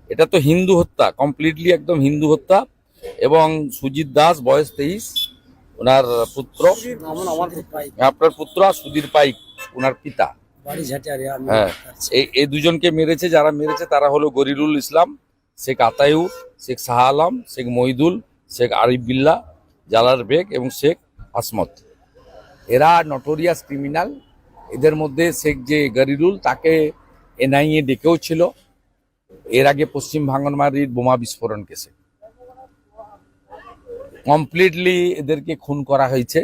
এটা তো হিন্দু হত্যা, কমপ্লিটলি একদম হিন্দু হত্যা। এবং সুজিত দাস বয়স 23, ওনার পুত্র, আপনার পুত্র আর সুধীর পাইক ওনার পিতা। হ্যাঁ, এই দুজনকে মেরেছে। যারা মেরেছে তারা হলো গরিরুল ইসলাম, শেখ আতায়ুর, শেখ শাহ আলম, শেখ মহিদুল, শেখ আরিফ বিল্লাহ, জালাল বেগ এবং শেখ আসমত। এরা নটোরিয়াস ক্রিমিনাল। এদের মধ্যে শেখ যে গরিরুল, তাকে এনআইএ ডেকেও ছিল এর আগে পশ্চিম ভাঙনমারির বোমা বিস্ফোরণ কেসে। কমপ্লিটলি এদেরকে খুন করা হয়েছে,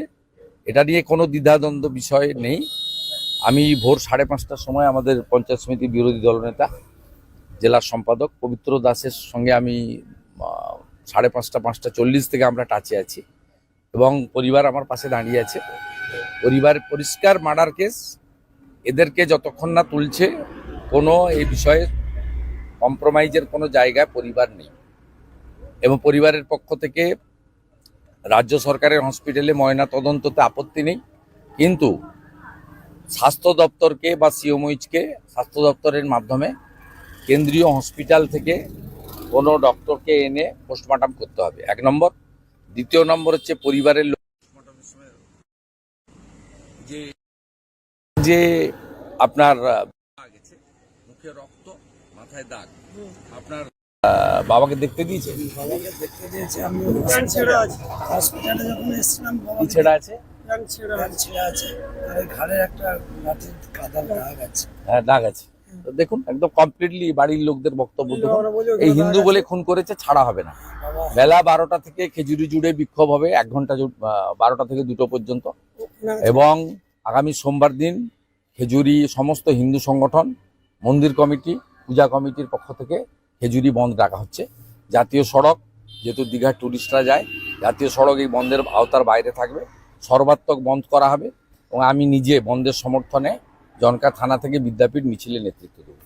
এটা নিয়ে কোনো দ্বিধাদ্বন্দ্ব বিষয় নেই। আমি ভোর 5:30টার সময় আমাদের পঞ্চায়েত সমিতির বিরোধী দলনেতা জেলার সম্পাদক পবিত্র দাসের সঙ্গে আমি 5:30-5:40 থেকে আমরা টাচে আছি এবং পরিবার আমার পাশে দাঁড়িয়ে আছে। পরিবার পরিষ্কার মার্ডার কেস, এদেরকে যতক্ষণ না তুলছে কোনো এই বিষয়ে কম্প্রোমাইজের কোনো জায়গায় পরিবার নেই। এবং পরিবারের পক্ষ থেকে রাজ্য সরকারের হসপিটালে ময়না তদন্ততে আপত্তি নেই, কিন্তু স্বাস্থ্য দপ্তরকে বা সিওমইচকে স্বাস্থ্য দপ্তরের মাধ্যমে কেন্দ্রীয় হসপিটাল থেকে কোনো ডক্টরকে এনে পোস্টমর্টম করতে হবে, 1 নম্বর। দ্বিতীয় নম্বর হচ্ছে পরিবারের লোক যে আপনার মুখে রক্ত, মাথায় দাগ, আপনার বাবাকে দেখতে দিয়েছে? আমি ছেড়ে হসপিটালে যখন এসেছিলাম বাবা ছেড়া আছে, ছেড়ে আছে, আর ঘাড়ের একটা লাঠির কাদার দাগ আছে। হ্যাঁ, দাগ আছে। তো দেখুন, একদম কমপ্লিটলি বাড়ির লোকদের বক্তব্য দেখুন, এই হিন্দু বলে খুন করেছে, ছাড়া হবে না। বেলা 12টা থেকে খেজুরি জুড়ে বিক্ষোভ হবে 1 ঘন্টা, 12টা থেকে 2টো পর্যন্ত। এবং আগামী সোমবার দিন খেজুরি সমস্ত হিন্দু সংগঠন, মন্দির কমিটি, পূজা কমিটির পক্ষ থেকে খেজুরি বন্ধ রাখা হচ্ছে। জাতীয় সড়ক, যেহেতু দীঘার টুরিস্টরা যায়, জাতীয় সড়ক এই বন্ধের আওতার বাইরে থাকবে, সর্বাত্মক বন্ধ করা হবে। এবং আমি নিজে বন্ধের সমর্থনে জনকা থানা থেকে বিদ্যাপীঠ মিছিলে নেতৃত্ব দেব।